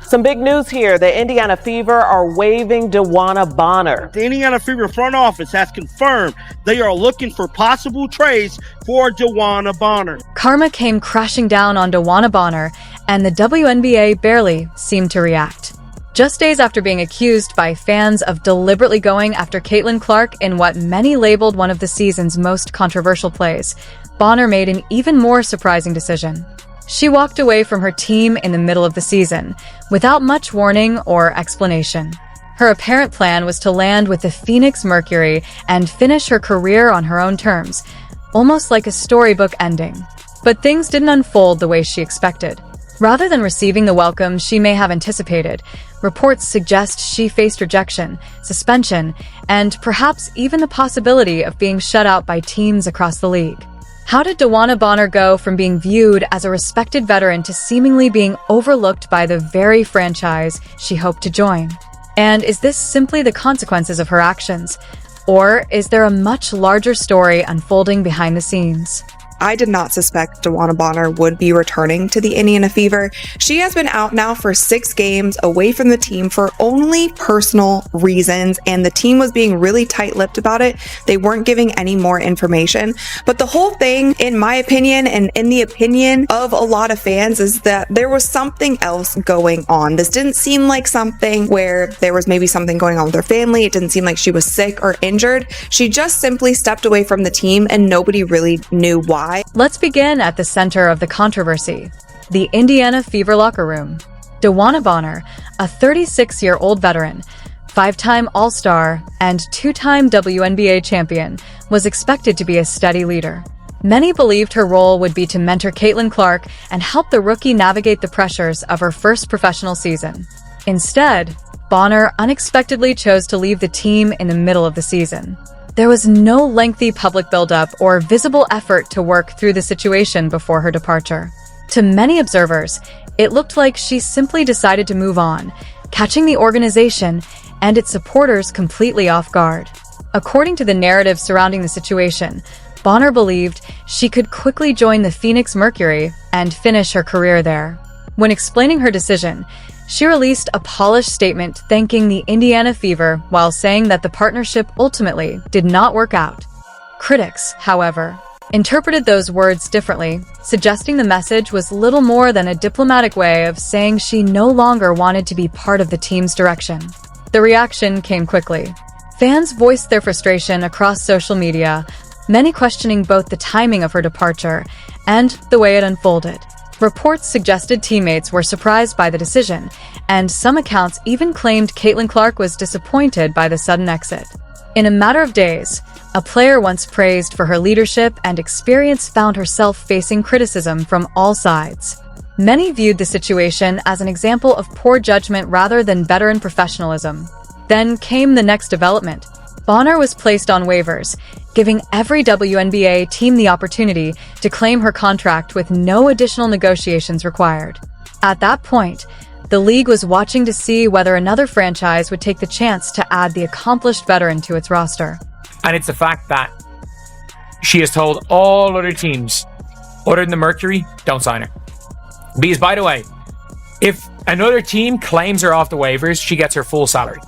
Some big news here. The Indiana Fever are waiving DeWanna Bonner. The Indiana Fever front office has confirmed they are looking for possible trades for DeWanna Bonner. Karma came crashing down on DeWanna Bonner, and the WNBA barely seemed to react. Just days after being accused by fans of deliberately going after Caitlin Clark in what many labeled one of the season's most controversial plays, Bonner made an even more surprising decision. She walked away from her team in the middle of the season, without much warning or explanation. Her apparent plan was to land with the Phoenix Mercury and finish her career on her own terms, almost like a storybook ending. But things didn't unfold the way she expected. Rather than receiving the welcome she may have anticipated, reports suggest she faced rejection, suspension, and perhaps even the possibility of being shut out by teams across the league. How did DeWanna Bonner go from being viewed as a respected veteran to seemingly being overlooked by the very franchise she hoped to join? And is this simply the consequences of her actions? Or is there a much larger story unfolding behind the scenes? I did not suspect DeWanna Bonner would be returning to the Indiana Fever. She has been out now for 6 games away from the team for only personal reasons, and the team was being really tight-lipped about it. They weren't giving any more information. But the whole thing, in my opinion, and in the opinion of a lot of fans, is that there was something else going on. This didn't seem like something where there was maybe something going on with her family. It didn't seem like she was sick or injured. She just simply stepped away from the team, and nobody really knew why. Let's begin at the center of the controversy, the Indiana Fever locker room. DeWanna Bonner, a 36-year-old veteran, 5-time All-Star, and 2-time WNBA champion, was expected to be a steady leader. Many believed her role would be to mentor Caitlin Clark and help the rookie navigate the pressures of her first professional season. Instead, Bonner unexpectedly chose to leave the team in the middle of the season. There was no lengthy public buildup or visible effort to work through the situation before her departure. To many observers, it looked like she simply decided to move on, catching the organization and its supporters completely off guard. According to the narrative surrounding the situation, Bonner believed she could quickly join the Phoenix Mercury and finish her career there. When explaining her decision, she released a polished statement thanking the Indiana Fever while saying that the partnership ultimately did not work out. Critics, however, interpreted those words differently, suggesting the message was little more than a diplomatic way of saying she no longer wanted to be part of the team's direction. The reaction came quickly. Fans voiced their frustration across social media, many questioning both the timing of her departure and the way it unfolded. Reports suggested teammates were surprised by the decision, and some accounts even claimed Caitlin Clark was disappointed by the sudden exit. In a matter of days, a player once praised for her leadership and experience found herself facing criticism from all sides. Many viewed the situation as an example of poor judgment rather than veteran professionalism. Then came the next development. Bonner was placed on waivers, giving every WNBA team the opportunity to claim her contract with no additional negotiations required. At that point, the league was watching to see whether another franchise would take the chance to add the accomplished veteran to its roster. And it's the fact that she has told all other teams, other than the Mercury, don't sign her. Because, by the way, if another team claims her off the waivers, she gets her full salary.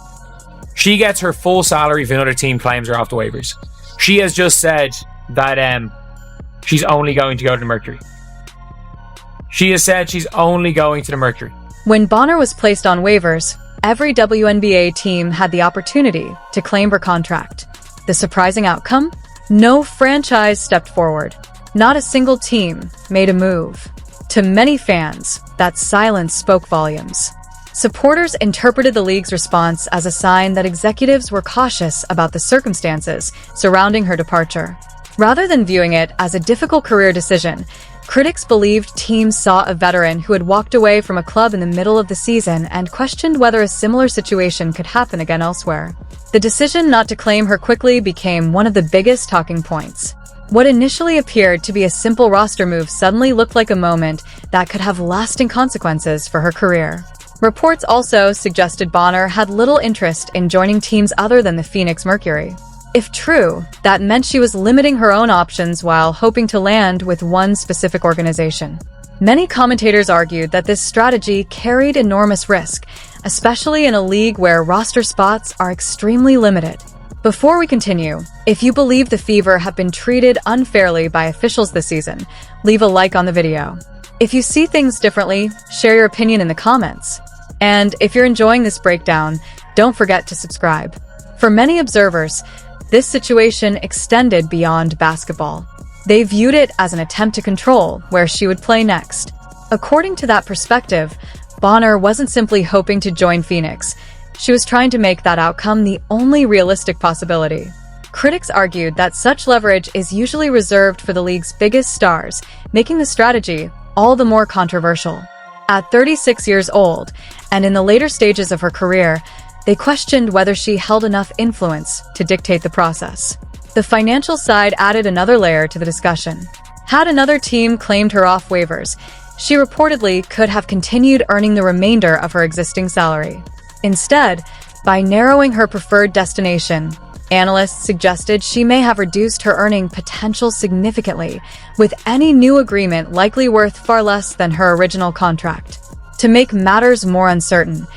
She gets her full salary if another team claims her off the waivers. She has just said that she's only going to go to the Mercury. She has said she's only going to the Mercury. When Bonner was placed on waivers, every WNBA team had the opportunity to claim her contract. The surprising outcome? No franchise stepped forward. Not a single team made a move. To many fans, that silence spoke volumes. Supporters interpreted the league's response as a sign that executives were cautious about the circumstances surrounding her departure. Rather than viewing it as a difficult career decision, critics believed teams saw a veteran who had walked away from a club in the middle of the season and questioned whether a similar situation could happen again elsewhere. The decision not to claim her quickly became one of the biggest talking points. What initially appeared to be a simple roster move suddenly looked like a moment that could have lasting consequences for her career. Reports also suggested Bonner had little interest in joining teams other than the Phoenix Mercury. If true, that meant she was limiting her own options while hoping to land with one specific organization. Many commentators argued that this strategy carried enormous risk, especially in a league where roster spots are extremely limited. Before we continue, if you believe the Fever have been treated unfairly by officials this season, leave a like on the video. If you see things differently, share your opinion in the comments. And if you're enjoying this breakdown, don't forget to subscribe. For many observers, this situation extended beyond basketball. They viewed it as an attempt to control where she would play next. According to that perspective, Bonner wasn't simply hoping to join Phoenix. She was trying to make that outcome the only realistic possibility. Critics argued that such leverage is usually reserved for the league's biggest stars, making the strategy all the more controversial. At 36 years old, and in the later stages of her career, they questioned whether she held enough influence to dictate the process. The financial side added another layer to the discussion. Had another team claimed her off waivers, she reportedly could have continued earning the remainder of her existing salary. Instead, by narrowing her preferred destination, analysts suggested she may have reduced her earning potential significantly, with any new agreement likely worth far less than her original contract. To make matters more uncertain,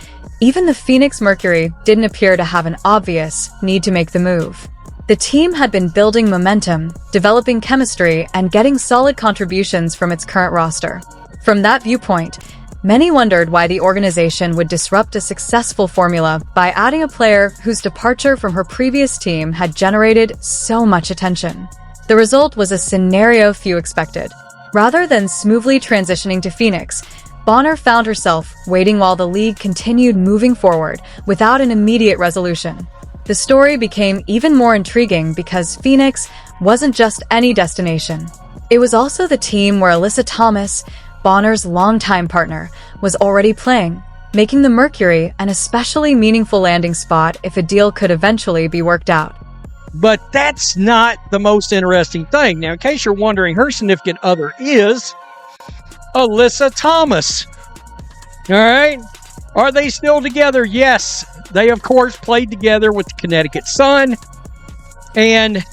even the Phoenix Mercury didn't appear to have an obvious need to make the move. The team had been building momentum, developing chemistry, and getting solid contributions from its current roster. From that viewpoint, many wondered why the organization would disrupt a successful formula by adding a player whose departure from her previous team had generated so much attention. The result was a scenario few expected. Rather than smoothly transitioning to Phoenix, Bonner found herself waiting while the league continued moving forward without an immediate resolution. The story became even more intriguing because Phoenix wasn't just any destination. It was also the team where Alyssa Thomas, Bonner's longtime partner, was already playing, making the Mercury an especially meaningful landing spot if a deal could eventually be worked out. But that's not the most interesting thing. Now, in case you're wondering, her significant other is Alyssa Thomas. All right. Are they still together? Yes. They, of course, played together with the Connecticut Sun. And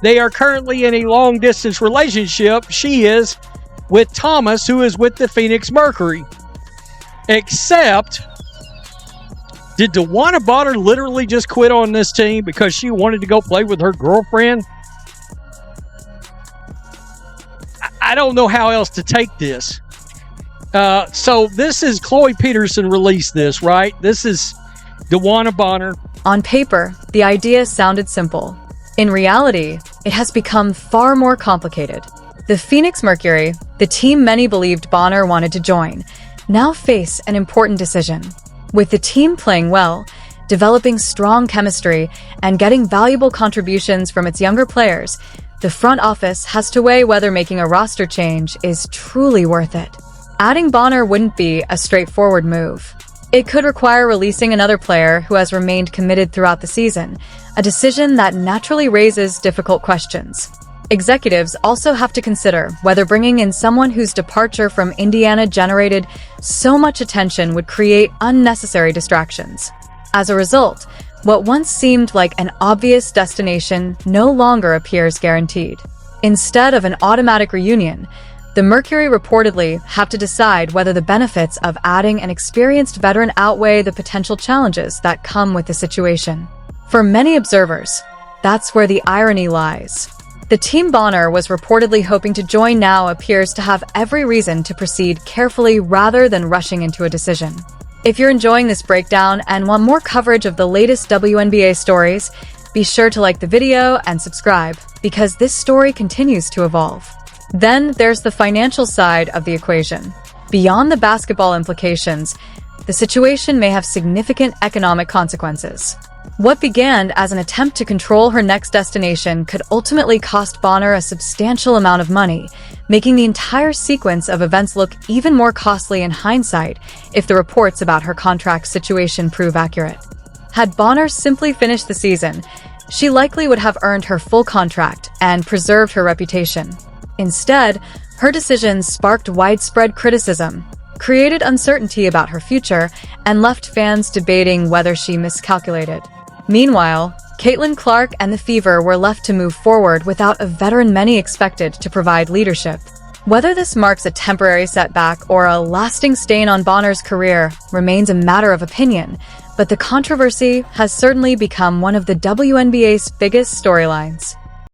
they are currently in a long-distance relationship. She is with Thomas, who is with the Phoenix Mercury. Except, did DeWanna Bonner literally just quit on this team because she wanted to go play with her girlfriend? I don't know how else to take this. So this is Chloe Peterson released this, right? This is DeWanna Bonner. On paper, the idea sounded simple. In reality, it has become far more complicated. The Phoenix Mercury, the team many believed Bonner wanted to join, now face an important decision. With the team playing well, developing strong chemistry, and getting valuable contributions from its younger players, the front office has to weigh whether making a roster change is truly worth it. Adding Bonner wouldn't be a straightforward move. It could require releasing another player who has remained committed throughout the season, a decision that naturally raises difficult questions. Executives also have to consider whether bringing in someone whose departure from Indiana generated so much attention would create unnecessary distractions. As a result, what once seemed like an obvious destination no longer appears guaranteed. Instead of an automatic reunion, the Mercury reportedly have to decide whether the benefits of adding an experienced veteran outweigh the potential challenges that come with the situation. For many observers, that's where the irony lies. The team Bonner was reportedly hoping to join now appears to have every reason to proceed carefully rather than rushing into a decision. If you're enjoying this breakdown and want more coverage of the latest WNBA stories, be sure to like the video and subscribe, because this story continues to evolve. Then there's the financial side of the equation. Beyond the basketball implications, the situation may have significant economic consequences. What began as an attempt to control her next destination could ultimately cost Bonner a substantial amount of money, making the entire sequence of events look even more costly in hindsight if the reports about her contract situation prove accurate. Had Bonner simply finished the season, she likely would have earned her full contract and preserved her reputation. Instead, her decision sparked widespread criticism. created uncertainty about her future, and left fans debating whether she miscalculated. Meanwhile, Caitlin Clark and the Fever were left to move forward without a veteran many expected to provide leadership. Whether this marks a temporary setback or a lasting stain on Bonner's career remains a matter of opinion, but the controversy has certainly become one of the WNBA's biggest storylines.